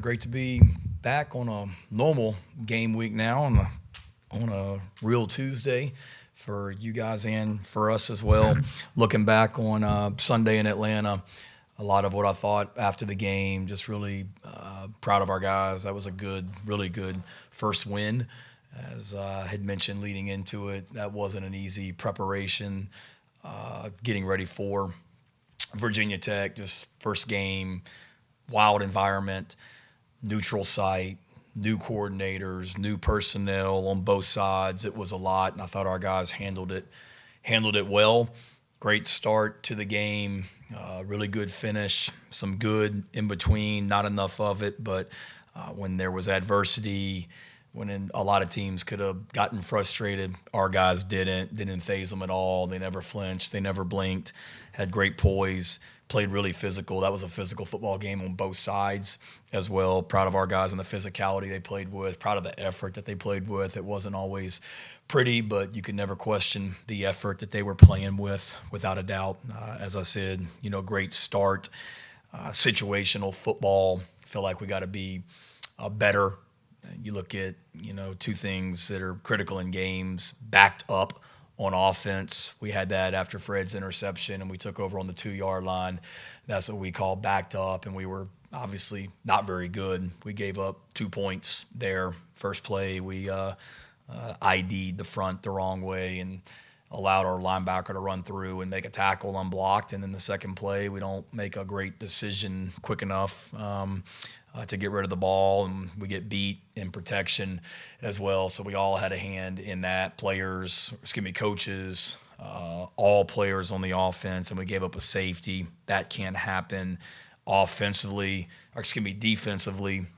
Great to be back on a normal game week now on a real Tuesday for you guys and for us as well. Looking back on Sunday in Atlanta, a lot of what I thought after the game, just really proud of our guys. That was a really good first win. As I had mentioned leading into it, that wasn't an easy preparation, getting ready for Virginia Tech, just first game, wild environment, neutral site, new coordinators, new personnel on both sides. It was a lot, and I thought our guys handled it well. Great start to the game, really good finish, some good in between, not enough of it, but when there was adversity, when a lot of teams could have gotten frustrated, our guys didn't faze them at all. They never flinched, they never blinked, had great poise, played really physical. That was a physical football game on both sides as well. Proud of our guys and the physicality they played with, proud of the effort that they played with. It wasn't always pretty, but you could never question the effort that they were playing with, without a doubt. As I said, great start, situational football. Feel like we got to be better. You look at, two things that are critical in games: backed up on offense. We had that after Fred's interception, and we took over on the 2-yard line. That's what we call backed up, and we were obviously not very good. We gave up 2 points there. First play, we ID'd the front the wrong way and allowed our linebacker to run through and make a tackle unblocked. And then the second play, we don't make a great decision quick enough to get rid of the ball, and we get beat in protection as well. So we all had a hand in that. Coaches, all players on the offense, and we gave up a safety. That can't happen. Defensively,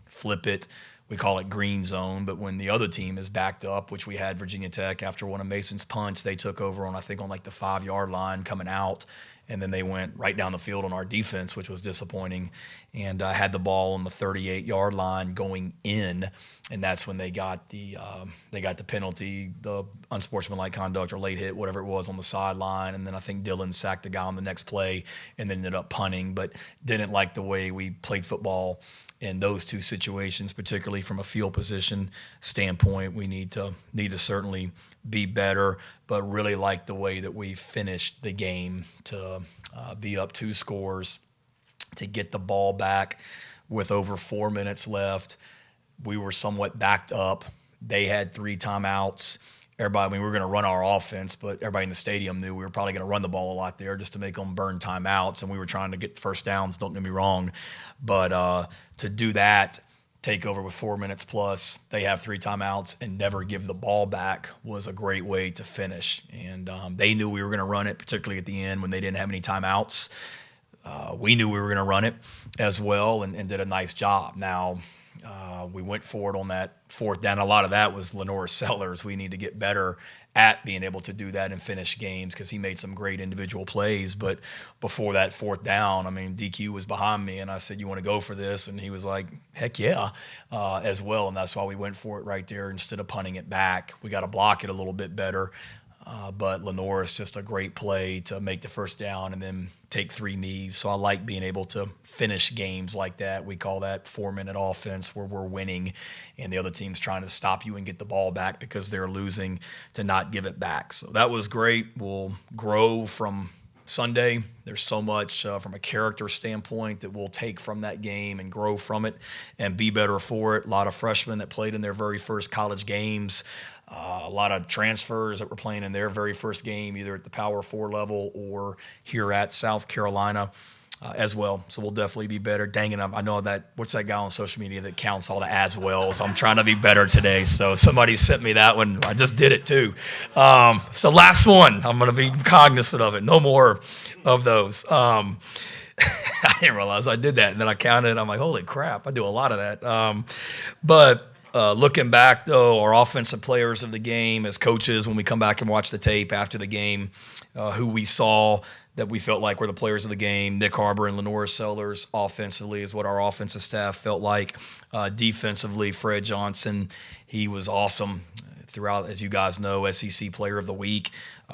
flip it. We call it green zone, but when the other team is backed up, which we had Virginia Tech after one of Mason's punts, they took over on the 5-yard line coming out, and then they went right down the field on our defense, which was disappointing, and had the ball on the 38-yard line going in, and that's when they got the penalty, the unsportsmanlike conduct or late hit, whatever it was, on the sideline. And then I think Dylan sacked the guy on the next play and then ended up punting, but didn't like the way we played football in those two situations, particularly from a field position standpoint. We need to certainly be better, but really like the way that we finished the game to be up 2 scores, to get the ball back with over 4 minutes left. We were somewhat backed up. They had 3 timeouts. We were going to run our offense, but everybody in the stadium knew we were probably going to run the ball a lot there just to make them burn timeouts, and we were trying to get first downs, don't get me wrong. But to do that, take over with 4 minutes plus, they have 3 timeouts, and never give the ball back was a great way to finish. And they knew we were going to run it, particularly at the end when they didn't have any timeouts. We knew we were going to run it as well, and did a nice job. Now, we went for it on that 4th down. A lot of that was Lenore Sellers. We need to get better at being able to do that and finish games, because he made some great individual plays. But before that 4th down, DQ was behind me, and I said, "You want to go for this?" And he was like, "Heck yeah," as well. And that's why we went for it right there instead of punting it back. We got to block it a little bit better. But Lenore is just a great play to make the first down and then take 3 knees. So I like being able to finish games like that. We call that 4-minute offense, where we're winning and the other team's trying to stop you and get the ball back because they're losing, to not give it back. So that was great. We'll grow from Sunday. There's so much from a character standpoint that we'll take from that game and grow from it and be better for it. A lot of freshmen that played in their very first college games. A lot of transfers that were playing in their very first game, either at the Power 4 level or here at South Carolina as well. So we'll definitely be better. Dang it, I know that, what's that guy on social media that counts all the as wells? I'm trying to be better today. So somebody sent me that one. I just did it too. So last one, I'm going to be cognizant of it. No more of those. I didn't realize I did that. And then I counted. I'm like, holy crap, I do a lot of that. But looking back, though, our offensive players of the game as coaches, when we come back and watch the tape after the game, who we saw that we felt like were the players of the game: Nick Harbor and Lenora Sellers. Offensively is what our offensive staff felt like. Defensively, Fred Johnson, he was awesome. throughout, as you guys know, SEC Player of the Week.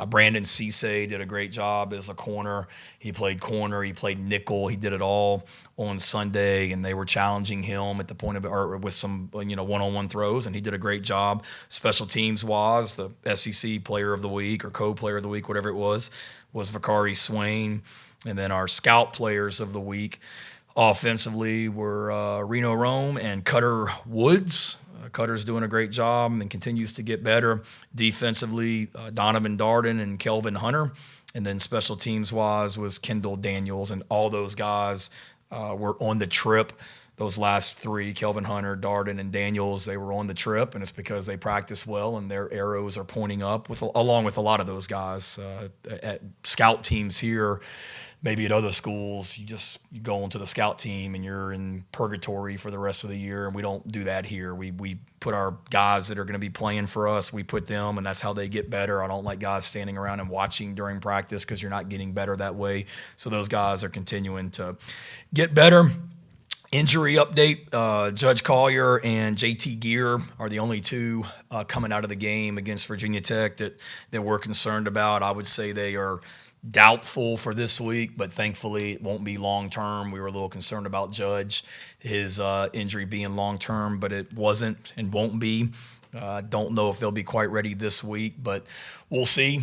Brandon Cisse did a great job as a corner. He played corner, he played nickel, he did it all on Sunday, and they were challenging him at the point of or with some one-on-one throws, and he did a great job. Special teams was the SEC Player of the Week or Co-Player of the Week, whatever it was Vakari Swain, and then our Scout Players of the Week offensively were Reno Rome and Cutter Woods. Cutter's doing a great job and continues to get better. Defensively, Donovan Darden and Kelvin Hunter. And then special teams-wise was Kendall Daniels. And all those guys were on the trip. Those last three, Kelvin Hunter, Darden, and Daniels, they were on the trip, and it's because they practice well and their arrows are pointing up, along with a lot of those guys. At scout teams here, maybe at other schools, you go into the scout team and you're in purgatory for the rest of the year, and we don't do that here. We put our guys that are going to be playing for us, we put them, and that's how they get better. I don't like guys standing around and watching during practice because you're not getting better that way. So those guys are continuing to get better. Injury update, Judge Collier and JT Gear are the only two coming out of the game against Virginia Tech that we're concerned about. I would say they are doubtful for this week, but thankfully it won't be long-term. We were a little concerned about Judge, his injury being long-term, but it wasn't and won't be. Don't know if they'll be quite ready this week, but we'll see.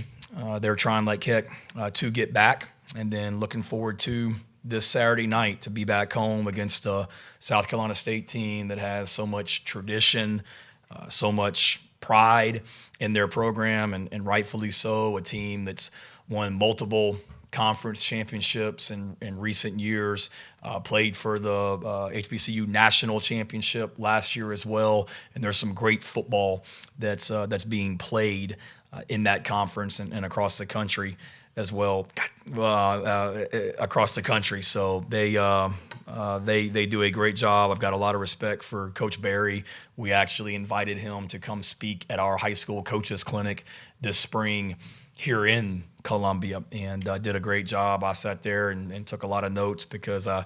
They're trying like heck to get back, and then looking forward to this Saturday night to be back home against a South Carolina State team that has so much tradition, so much pride in their program, and rightfully so, a team that's won multiple conference championships in recent years, played for the HBCU National Championship last year as well, and there's some great football that's being played in that conference and across the country as well, across the country. So they do a great job. I've got a lot of respect for Coach Barry. We actually invited him to come speak at our high school coaches clinic this spring here in Columbia, and did a great job. I sat there and took a lot of notes because I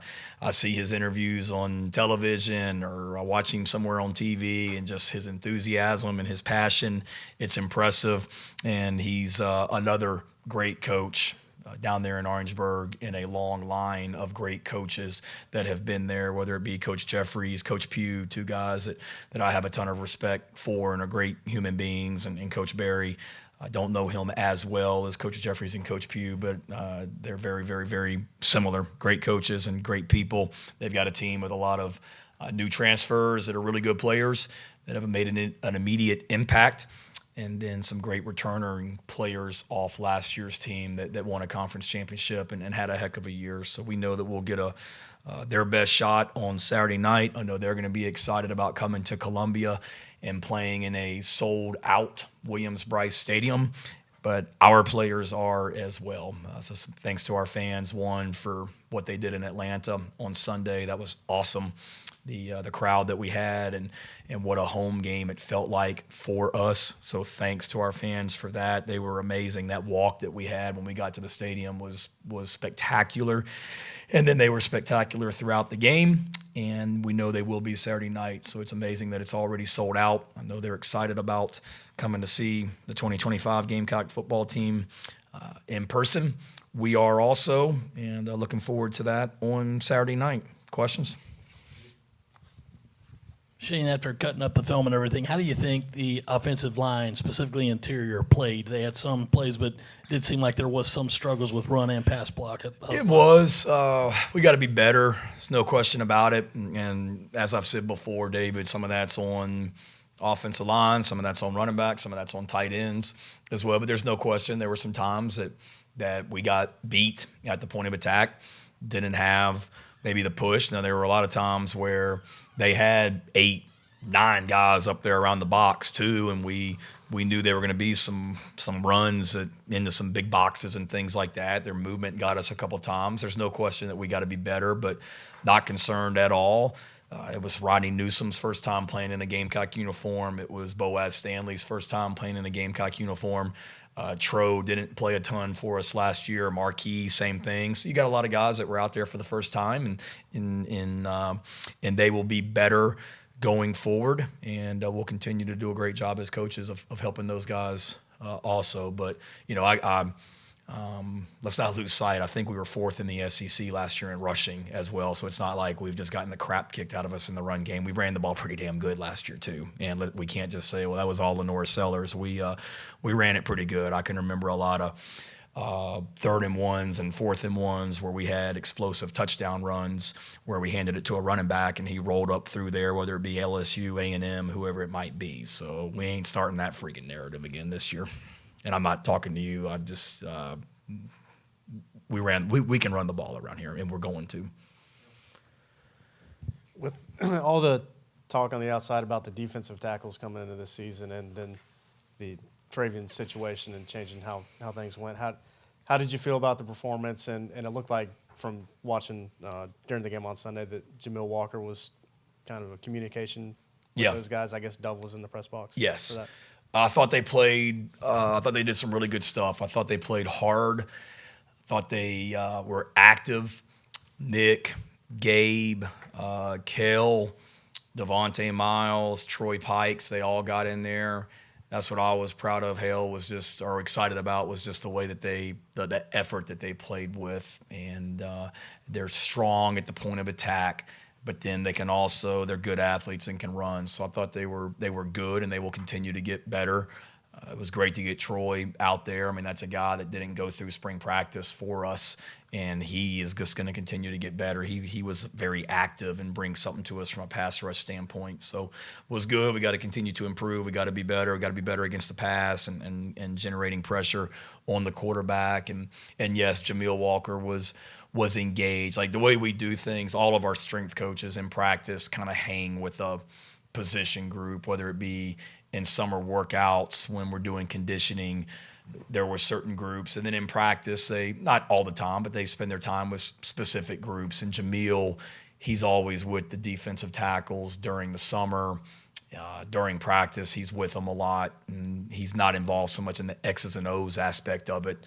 see his interviews on television, or I watch him somewhere on TV, and just his enthusiasm and his passion, it's impressive. And he's another great coach down there in Orangeburg in a long line of great coaches that have been there, whether it be Coach Jeffries, Coach Pugh, two guys that I have a ton of respect for and are great human beings, and Coach Barry. I don't know him as well as Coach Jeffries and Coach Pugh, but they're very, very, very similar. Great coaches and great people. They've got a team with a lot of new transfers that are really good players that have made an immediate impact, and then some great returning players off last year's team that won a conference championship and had a heck of a year. So we know that we'll get their best shot on Saturday night. I know they're going to be excited about coming to Columbia and playing in a sold-out Williams-Brice Stadium, but our players are as well. So thanks to our fans, one, for what they did in Atlanta on Sunday. That was awesome. The crowd that we had and what a home game it felt like for us. So thanks to our fans for that. They were amazing. That walk that we had when we got to the stadium was spectacular. And then they were spectacular throughout the game, and we know they will be Saturday night. So it's amazing that it's already sold out. I know they're excited about coming to see the 2025 Gamecock football team in person. We are also, and looking forward to that on Saturday night. Questions? Shane, after cutting up the film and everything, how do you think the offensive line, specifically interior, played? They had some plays, but it did seem like there was some struggles with run and pass block. It was. We got to be better. There's no question about it. And as I've said before, David, some of that's on offensive line, some of that's on running back, some of that's on tight ends as well. But there's no question there were some times that we got beat at the point of attack, didn't have maybe the push. Now, there were a lot of times where they had 8, 9 guys up there around the box too, and we knew there were going to be some runs into some big boxes and things like that. Their movement got us a couple times. There's no question that we got to be better, but not concerned at all. It was Rodney Newsom's first time playing in a Gamecock uniform. It was Boaz Stanley's first time playing in a Gamecock uniform. Tro didn't play a ton for us last year. Marquis, same thing. So you got a lot of guys that were out there for the first time, and they will be better going forward, and we'll continue to do a great job as coaches of helping those guys also. But let's not lose sight. I think we were 4th in the SEC last year in rushing as well. So it's not like we've just gotten the crap kicked out of us in the run game. We ran the ball pretty damn good last year too, and we can't just say, well, that was all Lenore Sellers. We ran it pretty good. I can remember a lot of 3rd and 1s and 4th and 1s where we had explosive touchdown runs where we handed it to a running back and he rolled up through there, whether it be LSU, A&M, whoever it might be. So we ain't starting that freaking narrative again this year. And I'm not talking to you. I'm just we can run the ball around here, and we're going to. With all the talk on the outside about the defensive tackles coming into this season, and then the Travian situation and changing how things went, how did you feel about the performance? And it looked like from watching during the game on Sunday that Jamil Walker was kind of a communication with those guys. I guess Dove was in the press box. Yes. For that. I thought they played. I thought they did some really good stuff. I thought they played hard. I thought they were active. Nick, Gabe, Kel, Devontae Miles, Troy Pikes, they all got in there. That's what I was proud of. Excited about was just the way that the effort that they played with, and they're strong at the point of attack. But then they're good athletes and can run. So I thought they were good, and they will continue to get better. It was great to get Troy out there. I mean, that's a guy that didn't go through spring practice for us, and he is just going to continue to get better. He was very active and brings something to us from a pass rush standpoint. So it was good. We got to continue to improve. We got to be better. We got to be better against the pass and generating pressure on the quarterback. And yes, Jamil Walker was engaged. Like the way we do things, all of our strength coaches in practice kind of hang with a position group, whether it be in summer workouts when we're doing conditioning. There were certain groups, and then in practice, not all the time, but they spend their time with specific groups. And Jamil, he's always with the defensive tackles during the summer. During practice, he's with them a lot, and he's not involved so much in the X's and O's aspect of it,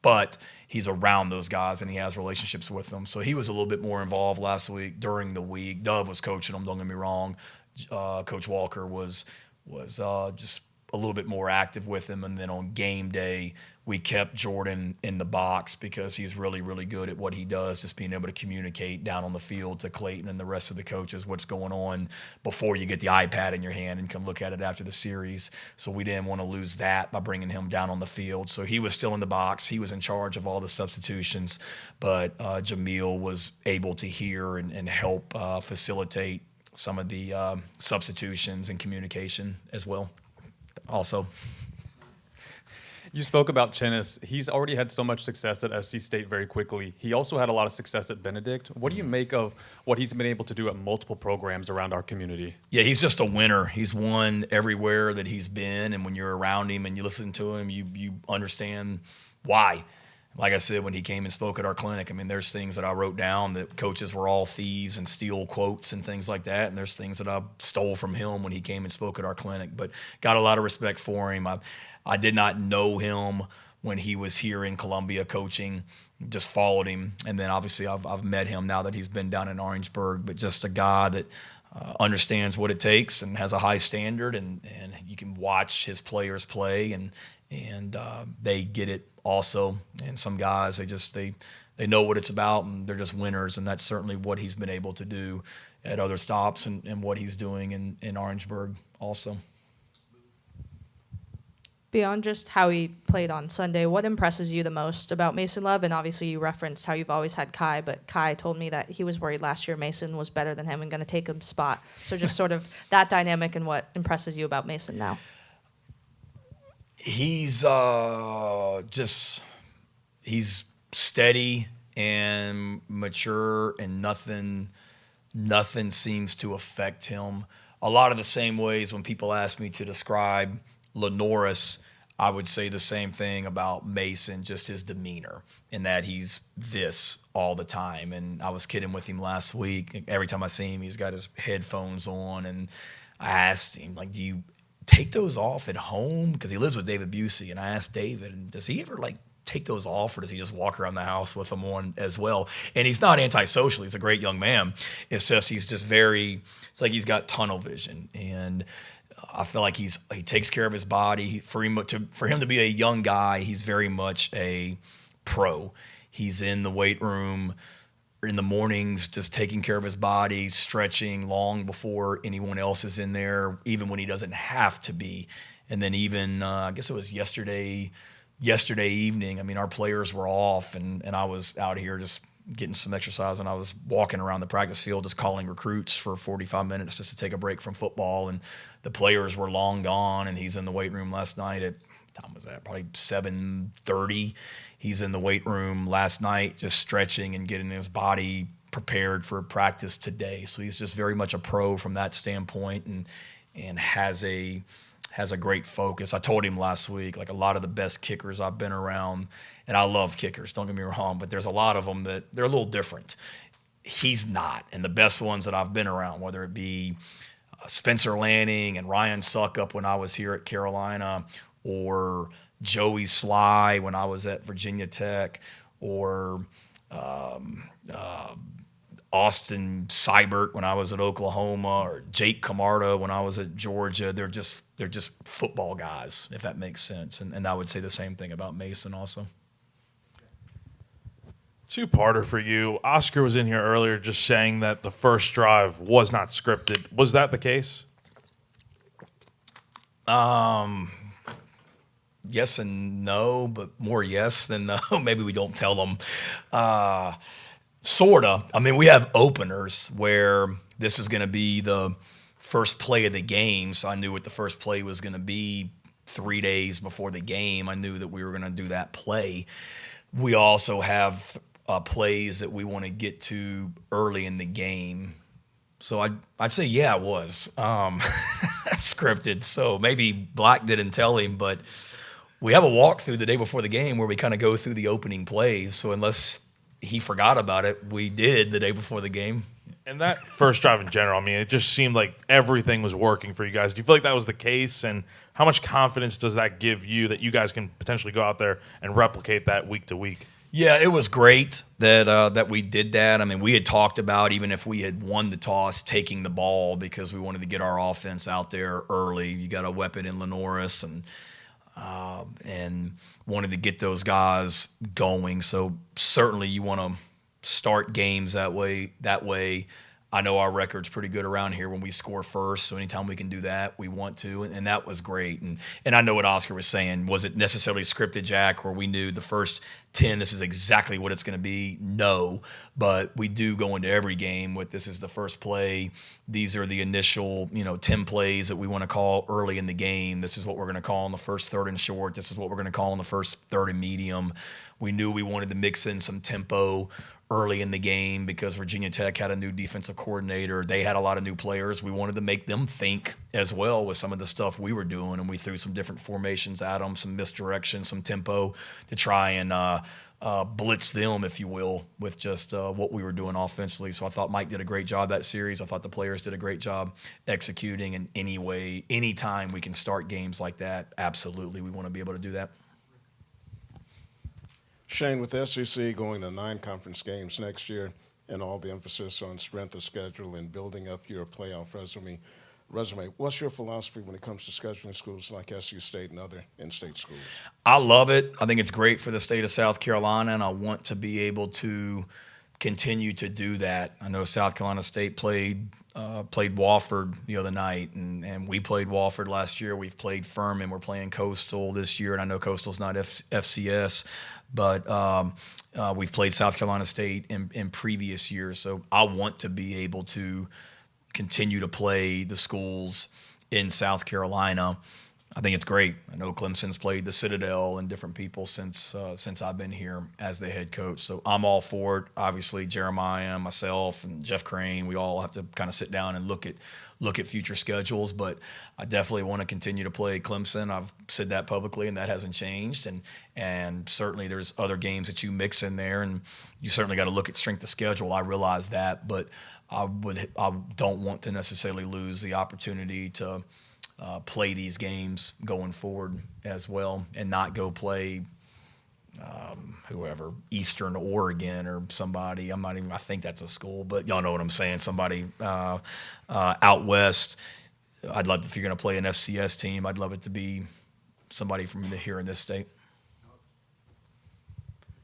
but he's around those guys and he has relationships with them. So he was a little bit more involved last week during the week. Dove was coaching him, don't get me wrong. Coach Walker was just a little bit more active with him. And then on game day, we kept Jordan in the box because he's really, really good at what he does, just being able to communicate down on the field to Clayton and the rest of the coaches what's going on before you get the iPad in your hand and come look at it after the series. So we didn't want to lose that by bringing him down on the field. So he was still in the box. He was in charge of all the substitutions, but Jamil was able to hear and help facilitate some of the substitutions and communication as well. Also, you spoke about Chennis. He's already had so much success at SC State very quickly. He also had a lot of success at Benedict. What do you make of what he's been able to do at multiple programs around our community? Yeah, he's just a winner. He's won everywhere that he's been, and when you're around him and you listen to him, you understand why. Like I said, when he came and spoke at our clinic, I mean, there's things that I wrote down that coaches were all thieves and steal quotes and things like that. And there's things that I stole from him when he came and spoke at our clinic. But got a lot of respect for him. I did not know him when he was here in Columbia coaching, just followed him. And then obviously I've met him now that he's been down in Orangeburg. But just a guy that understands what it takes and has a high standard. And you can watch his players play and they get it also. And some guys, they know what it's about and they're just winners. And that's certainly what he's been able to do at other stops and what he's doing in Orangeburg also. Beyond just how he played on Sunday, what impresses you the most about Mason Love? And obviously you referenced how you've always had Kai, but Kai told me that he was worried last year Mason was better than him and going to take his spot. So just sort of that dynamic and what impresses you about Mason now. He's he's steady and mature, and nothing seems to affect him. A lot of the same ways when people ask me to describe Lenoris, I would say the same thing about Mason, just his demeanor, in that he's this all the time. And I was kidding with him last week. Every time I see him, he's got his headphones on, and I asked him, like, do you take those off at home? Because he lives with David Busey, and I asked David, and does he ever take those off, or does he just walk around the house with them on as well? And he's not antisocial. He's a great young man. It's just he's just it's like he's got tunnel vision, and I feel like he takes care of his body. For him to be a young guy, he's very much a pro. He's in the weight room in the mornings, just taking care of his body, stretching long before anyone else is in there, even when he doesn't have to be. And then even I guess it was yesterday evening, I mean, our players were off, and I was out here just getting some exercise, and I was walking around the practice field just calling recruits for 45 minutes just to take a break from football. And the players were long gone, and he's in the weight room last night at, what time was that? Probably 7:30. He's in the weight room last night just stretching and getting his body prepared for practice today. So he's just very much a pro from that standpoint, and has a great focus. I told him last week, like, a lot of the best kickers I've been around, and I love kickers, don't get me wrong, but there's a lot of them that they're a little different. He's not. And the best ones that I've been around, whether it be Spencer Lanning and Ryan Suckup when I was here at Carolina, or Joey Sly when I was at Virginia Tech, or Austin Seibert when I was at Oklahoma, or Jake Camarda when I was at Georgia. They're just football guys, if that makes sense. And I would say the same thing about Mason also. Two-parter for you. Oscar was in here earlier just saying that the first drive was not scripted. Was that the case? Yes and no, but more yes than no. Maybe we don't tell them. Sorta. I mean, we have openers where this is going to be the first play of the game, so I knew what the first play was going to be 3 days before the game. I knew that we were going to do that play. We also have plays that we want to get to early in the game. So I'd say, yeah, it was scripted. So maybe Black didn't tell him, but we have a walkthrough the day before the game where we kind of go through the opening plays. So unless he forgot about it, we did the day before the game. And that first drive in general, I mean, it just seemed like everything was working for you guys. Do you feel like that was the case? And how much confidence does that give you that you guys can potentially go out there and replicate that week to week? Yeah, it was great that we did that. I mean, we had talked about, even if we had won the toss, taking the ball because we wanted to get our offense out there early. You got a weapon in Lenoris, and wanted to get those guys going. So certainly you want to start games that way. I know our record's pretty good around here when we score first, so anytime we can do that, we want to, and that was great. And I know what Oscar was saying. Was it necessarily scripted, Jack, where we knew the first 10, this is exactly what it's going to be? No, but we do go into every game with, this is the first play. These are the initial 10 plays that we want to call early in the game. This is what we're going to call on the first third and short. This is what we're going to call on the first third and medium. We knew we wanted to mix in some tempo early in the game because Virginia Tech had a new defensive coordinator. They had a lot of new players. We wanted to make them think as well with some of the stuff we were doing, and we threw some different formations at them, some misdirection, some tempo to try and blitz them, if you will, with just what we were doing offensively. So I thought Mike did a great job that series. I thought the players did a great job executing. And anytime we can start games like that, absolutely, we want to be able to do that. Shane, with SEC going to 9 conference games next year and all the emphasis on strength of schedule and building up your playoff resume, what's your philosophy when it comes to scheduling schools like SU State and other in-state schools? I love it. I think it's great for the state of South Carolina, and I want to be able to continue to do that. I know South Carolina State played Wofford the other night, and we played Wofford last year. We've played Furman. We're playing Coastal this year, and I know Coastal's not FCS, but we've played South Carolina State in previous years. So I want to be able to continue to play the schools in South Carolina. I think it's great. I know Clemson's played the Citadel and different people since I've been here as the head coach. So I'm all for it. Obviously, Jeremiah, myself, and Jeff Crane, we all have to kind of sit down and look at future schedules. But I definitely want to continue to play Clemson. I've said that publicly, and that hasn't changed. And certainly there's other games that you mix in there, and you certainly got to look at strength of schedule. I realize that, but I don't want to necessarily lose the opportunity to play these games going forward as well, and not go play whoever, Eastern Oregon or somebody. I think that's a school, but y'all know what I'm saying. Somebody out west. I'd love, if you're going to play an FCS team, I'd love it to be somebody from here in this state.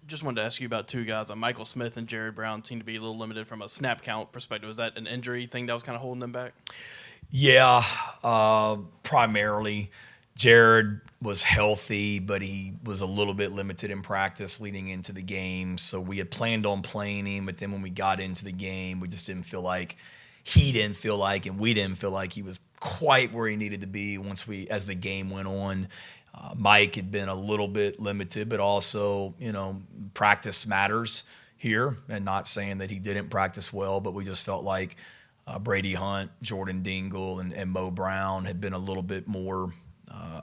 Just wanted to ask you about two guys. Michael Smith and Jared Brown seem to be a little limited from a snap count perspective. Was that an injury thing that was kind of holding them back? Yeah, primarily. Jared was healthy, but he was a little bit limited in practice leading into the game. So we had planned on playing him, but then when we got into the game, we just didn't feel like he didn't feel like, and we didn't feel like he was quite where he needed to be as the game went on. Mike had been a little bit limited, but also, practice matters here, and not saying that he didn't practice well, but we just felt like Brady Hunt, Jordan Dingle, and Mo Brown had been a little bit more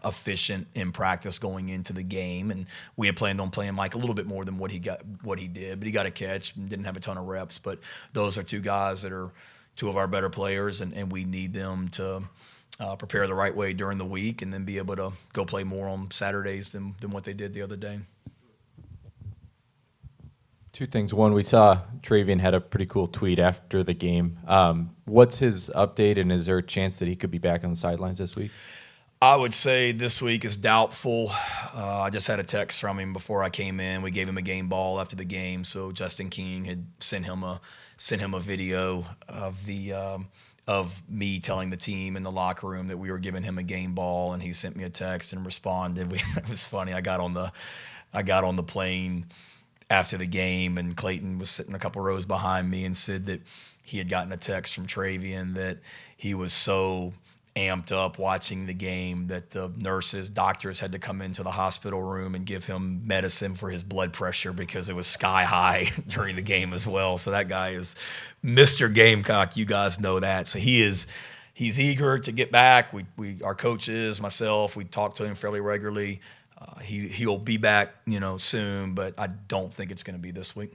efficient in practice going into the game, and we had planned on playing Mike a little bit more than what he did, but he got a catch and didn't have a ton of reps. But those are two guys that are two of our better players, and we need them to prepare the right way during the week and then be able to go play more on Saturdays than what they did the other day. Two things. One, we saw Travian had a pretty cool tweet after the game. What's his update, and is there a chance that he could be back on the sidelines this week? I would say this week is doubtful. I just had a text from him before I came in. We gave him a game ball after the game, so Justin King had sent him a video of me telling the team in the locker room that we were giving him a game ball, and he sent me a text and responded. It was funny. I got on the plane after the game, and Clayton was sitting a couple rows behind me and said that he had gotten a text from Travian that he was so amped up watching the game that the doctors had to come into the hospital room and give him medicine for his blood pressure because it was sky high during the game as well. So that guy is Mr. Gamecock. You guys know that. So he's eager to get back. Our coaches, myself, we talk to him fairly regularly. He'll be back, soon, but I don't think it's going to be this week.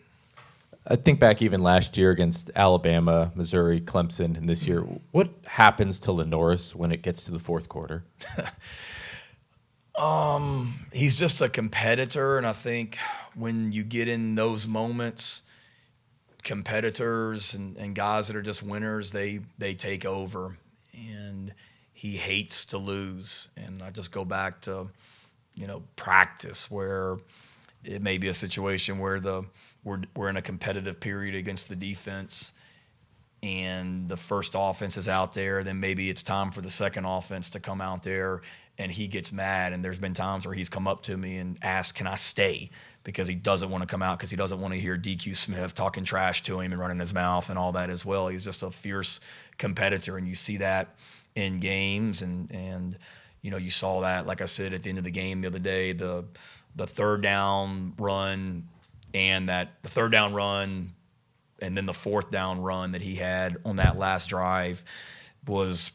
I think back even last year against Alabama, Missouri, Clemson, and this year, what happens to Lenoris when it gets to the fourth quarter? He's just a competitor, and I think when you get in those moments, competitors and guys that are just winners, they take over, and he hates to lose. And I just go back to, practice, where it may be a situation where we're in a competitive period against the defense, and the first offense is out there, then maybe it's time for the second offense to come out there, and he gets mad. And there's been times where he's come up to me and asked, can I stay? Because he doesn't want to come out, because he doesn't want to hear DQ Smith talking trash to him and running his mouth and all that as well. He's just a fierce competitor, and you see that in games. And you saw that, like I said, at the end of the game the other day, the third down run, and the third down run and then the fourth down run that he had on that last drive was,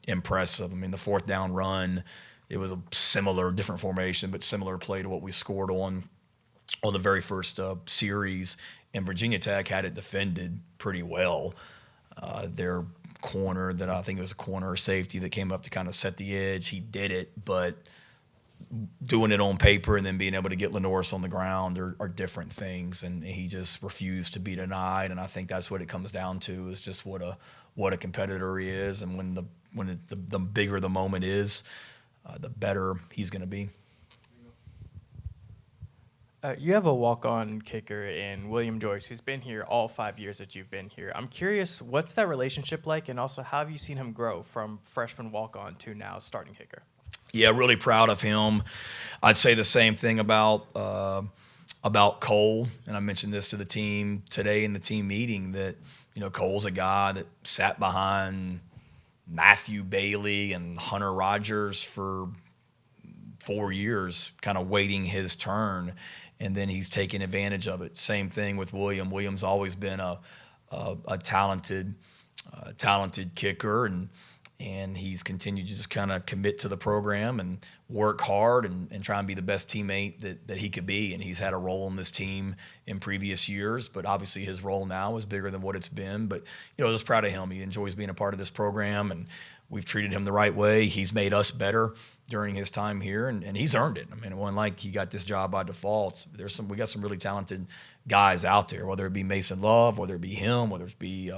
impressive. I mean, the fourth down run, it was a different formation, but similar play to what we scored on the very first series. And Virginia Tech had it defended pretty well. Their corner, that I think it was a corner or safety that came up to kind of set the edge, he did it, but doing it on paper and then being able to get Lenoris on the ground are different things, and he just refused to be denied. And I think that's what it comes down to, is just what a competitor he is, and when the bigger the moment is, the better he's going to be. You have a walk-on kicker in William Joyce, who's been here all 5 years that you've been here. I'm curious, what's that relationship like, and also how have you seen him grow from freshman walk-on to now starting kicker? Yeah, really proud of him. I'd say the same thing about Cole, and I mentioned this to the team today in the team meeting, that Cole's a guy that sat behind Matthew Bailey and Hunter Rogers for 4 years, kind of waiting his turn, and then he's taking advantage of it. Same thing with William. William's always been a talented kicker, and and he's continued to just kind of commit to the program and work hard and try and be the best teammate that he could be. And he's had a role in this team in previous years, but obviously his role now is bigger than what it's been. But, just proud of him. He enjoys being a part of this program, and we've treated him the right way. He's made us better during his time here, and he's earned it. I mean, it wasn't like he got this job by default. We got some really talented guys out there, whether it be Mason Love, whether it be him, whether it be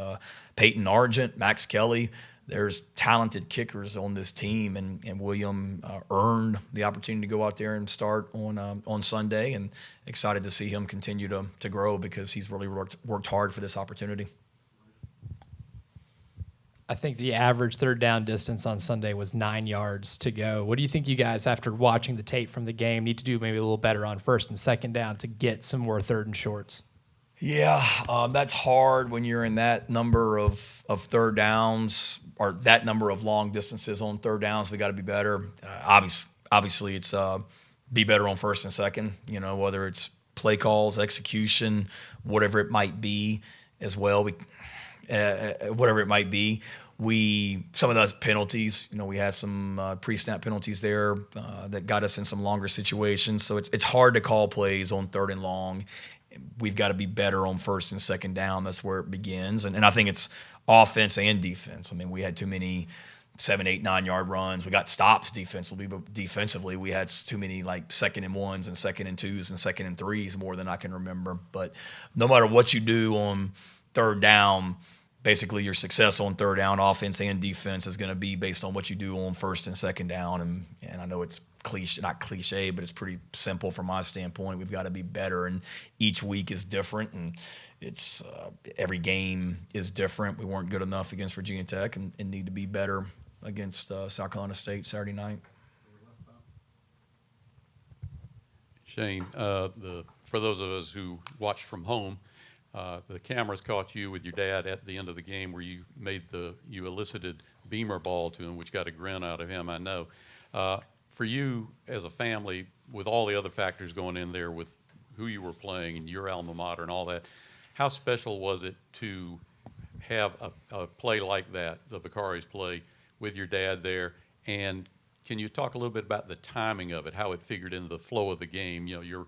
Peyton Argent, Max Kelly. There's talented kickers on this team, and William earned the opportunity to go out there and start on Sunday, and excited to see him continue to grow because he's really worked hard for this opportunity. I think the average third down distance on Sunday was 9 yards to go. What do you think you guys, after watching the tape from the game, need to do maybe a little better on first and second down to get some more third and shorts? Yeah, that's hard when you're in that number of third downs or that number of long distances on third downs. We got to be better. Obviously, it's be better on first and second, whether it's play calls, execution, whatever it might be as well. Whatever it might be. Some of those penalties, we had some pre-snap penalties there that got us in some longer situations. So it's hard to call plays on third and long. We've got to be better on first and second down. That's where it begins. And I think it's offense and defense. I mean, we had too many 7, 8, 9 yard runs. We got stops defensively, but defensively we had too many like 2nd and 1s and 2nd and 2s and 2nd and 3s more than I can remember. But no matter what you do on third down, basically your success on third down, offense and defense, is going to be based on what you do on first and second down. And I know it's not cliche, but it's pretty simple from my standpoint. We've got to be better, and each week is different, and it's every game is different. We weren't good enough against Virginia Tech and need to be better against South Carolina State Saturday night. Shane, for those of us who watched from home, the cameras caught you with your dad at the end of the game where you elicited Beamer ball to him, which got a grin out of him, I know. For you as a family, with all the other factors going in there with who you were playing and your alma mater and all that, how special was it to have a play like that, the Vicari's play, with your dad there? And can you talk a little bit about the timing of it, how it figured into the flow of the game? You're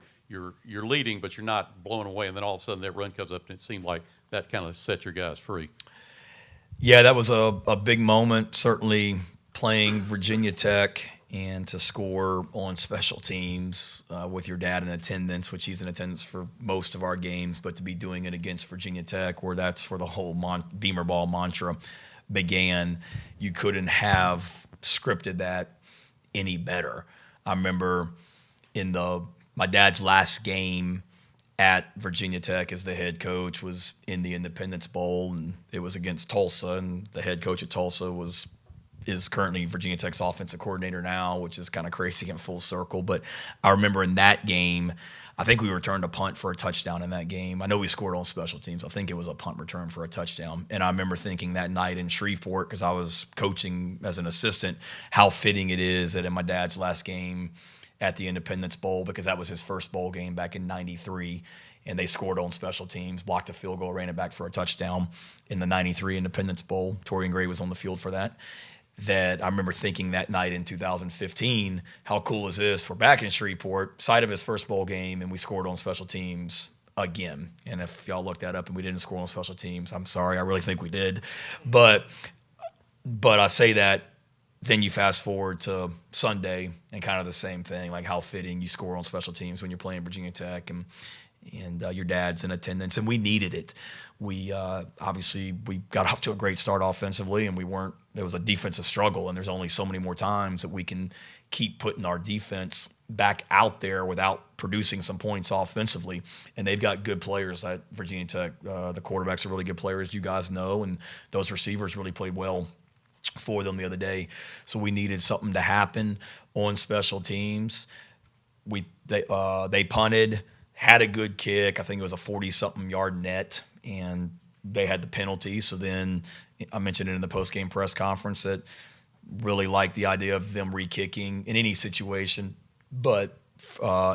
leading, but you're not blown away, and then all of a sudden that run comes up, and it seemed like that kind of set your guys free. Yeah, that was a big moment, certainly playing Virginia Tech and to score on special teams with your dad in attendance, which he's in attendance for most of our games, but to be doing it against Virginia Tech, where that's where the whole Beamer ball mantra began. You couldn't have scripted that any better. I remember my dad's last game at Virginia Tech as the head coach was in the Independence Bowl, and it was against Tulsa, and the head coach at Tulsa is currently Virginia Tech's offensive coordinator now, which is kind of crazy in full circle. But I remember in that game, I think we returned a punt for a touchdown in that game. I know we scored on special teams. I think it was a punt return for a touchdown. And I remember thinking that night in Shreveport, because I was coaching as an assistant, how fitting it is that in my dad's last game at the Independence Bowl, because that was his first bowl game back in '93, and they scored on special teams, blocked a field goal, ran it back for a touchdown in the '93 Independence Bowl. Torian Gray was on the field for that. That I remember thinking that night in 2015, how cool is this? We're back in Shreveport, site of his first bowl game, and we scored on special teams again. And if y'all looked that up and we didn't score on special teams, I'm sorry. I really think we did. But I say that, then you fast forward to Sunday and kind of the same thing, like how fitting you score on special teams when you're playing Virginia Tech and your dad's in attendance, and we needed it. We obviously we got off to a great start offensively, and there was a defensive struggle, and there's only so many more times that we can keep putting our defense back out there without producing some points offensively. And they've got good players at Virginia Tech. The quarterbacks are really good players, you guys know, and those receivers really played well for them the other day. So we needed something to happen on special teams. They punted, had a good kick. I think it was a 40-something yard net, and they had the penalty. So then I mentioned it in the post-game press conference that really liked the idea of them re-kicking in any situation. But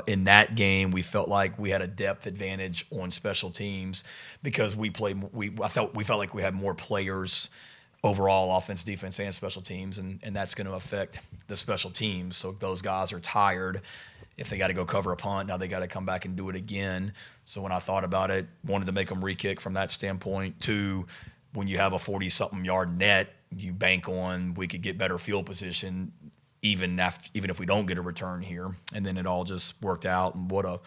in that game, we felt like we had a depth advantage on special teams because we felt like we had more players overall offense, defense, and special teams, and that's going to affect the special teams. So those guys are tired. If they got to go cover a punt, now they got to come back and do it again. So when I thought about it, wanted to make them re-kick from that standpoint. Two, when you have a 40-something yard net, you bank on we could get better field position even if we don't get a return here. And then it all just worked out. And what a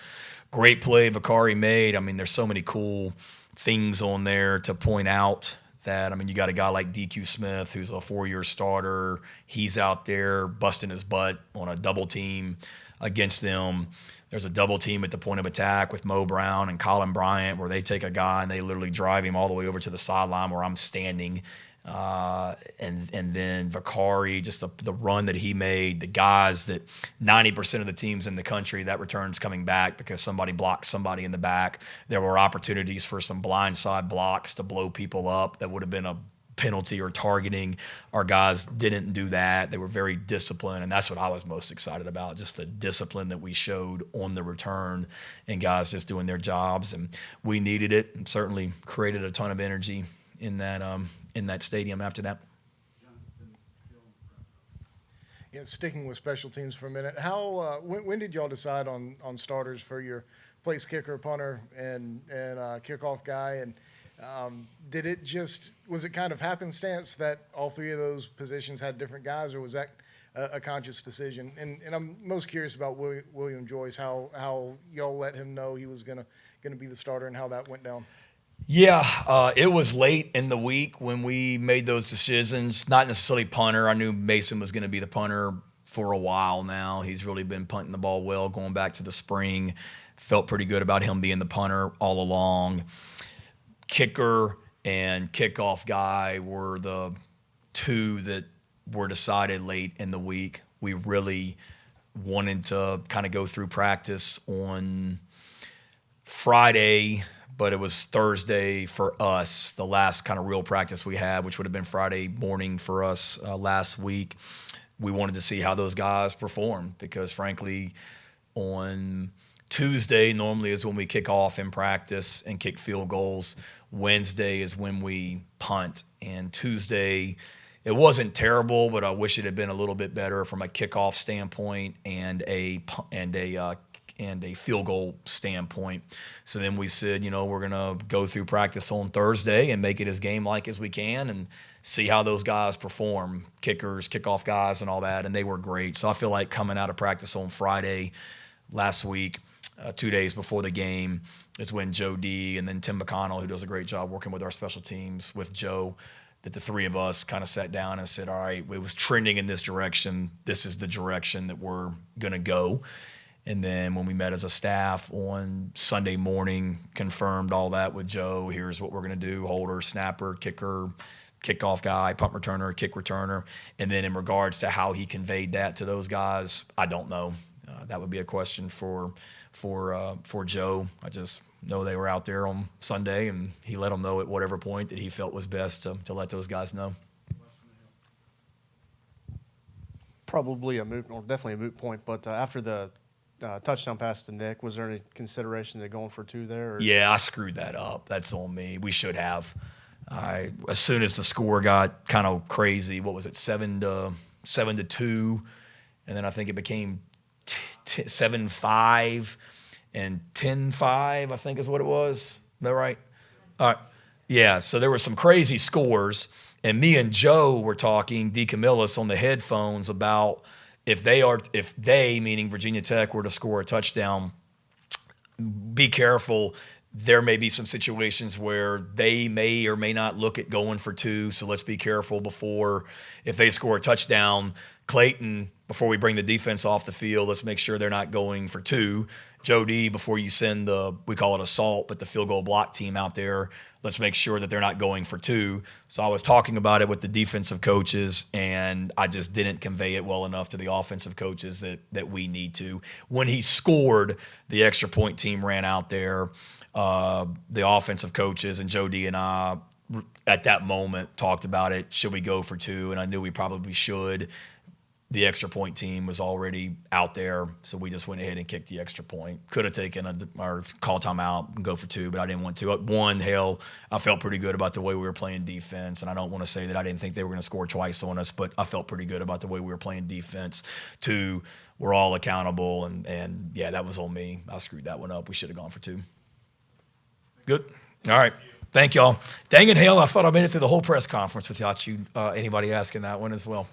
great play Vakari made. I mean, there's so many cool things on there to point out that, I mean, you got a guy like DQ Smith, who's a 4-year starter. He's out there busting his butt on a double team against them. There's a double team at the point of attack with Mo Brown and Colin Bryant where they take a guy and they literally drive him all the way over to the sideline where I'm standing. And then Vakari, just the run that he made, the guys that 90% of the teams in the country, that return's coming back because somebody blocked somebody in the back. There were opportunities for some blindside blocks to blow people up that would have been a penalty or targeting. Our guys didn't do that. They were very disciplined, and that's what I was most excited about, just the discipline that we showed on the return and guys just doing their jobs. And we needed it and certainly created a ton of energy in that stadium after that. Yeah, sticking with special teams for a minute, how when did y'all decide on starters for your place kicker, punter, and kickoff guy? And was it kind of happenstance that all three of those positions had different guys, or was that a conscious decision? And I'm most curious about William Joyce, how y'all let him know he was gonna be the starter and how that went down. Yeah, it was late in the week when we made those decisions. Not necessarily punter. I knew Mason was going to be the punter for a while now. He's really been punting the ball well going back to the spring. Felt pretty good about him being the punter all along. Kicker and kickoff guy were the two that were decided late in the week. We really wanted to kind of go through practice on Friday, but it was Thursday for us, the last kind of real practice we had, which would have been Friday morning for us last week. We wanted to see how those guys performed because, frankly, on Tuesday normally is when we kick off in practice and kick field goals. Wednesday is when we punt. And Tuesday, it wasn't terrible, but I wish it had been a little bit better from a kickoff standpoint and a field goal standpoint. So then we said, we're going to go through practice on Thursday and make it as game-like as we can and see how those guys perform, kickers, kickoff guys and all that, and they were great. So I feel like coming out of practice on Friday last week, 2 days before the game, is when Joe D and then Tim McConnell, who does a great job working with our special teams with Joe, that the three of us kind of sat down and said, all right, it was trending in this direction. This is the direction that we're going to go. And then when we met as a staff on Sunday morning, confirmed all that with Joe. Here's what we're going to do: holder, snapper, kicker, kickoff guy, punt returner, kick returner. And then in regards to how he conveyed that to those guys, I don't know. That would be a question for Joe. I just know they were out there on Sunday, and he let them know at whatever point that he felt was best to let those guys know. Probably definitely a moot point, but after the touchdown pass to Nick, was there any consideration to going for two there? Or? Yeah, I screwed that up. That's on me. We should have. As soon as the score got kind of crazy, what was it, 7-2, and then I think it became 7-5 and 10-5, I think is what it was. Is that right? All right. Yeah, so there were some crazy scores, and me and Joe were talking, D. Camillus, on the headphones about if they, meaning Virginia Tech, were to score a touchdown, be careful. There may be some situations where they may or may not look at going for two, so let's be careful before, if they score a touchdown, Clayton, before we bring the defense off the field, let's make sure they're not going for two. Joe D, before you send we call it assault, but the field goal block team out there, let's make sure that they're not going for two. So I was talking about it with the defensive coaches, and I just didn't convey it well enough to the offensive coaches that we need to. When he scored, the extra point team ran out there. The offensive coaches and Joe D and I, at that moment, talked about it. Should we go for two? And I knew we probably should. the extra point team was already out there, so we just went ahead and kicked the extra point. Could have taken our call timeout and go for 2, but I didn't want to. One, hell, I felt pretty good about the way we were playing defense, and I don't want to say that I didn't think they were going to score twice on us, but I felt pretty good about the way we were playing defense. 2, we're all accountable, and yeah, that was on me. I screwed that one up. We should have gone for 2. Good. All right. Thank y'all. Dang it, hell, I thought I made it through the whole press conference without you, anybody asking that one as well.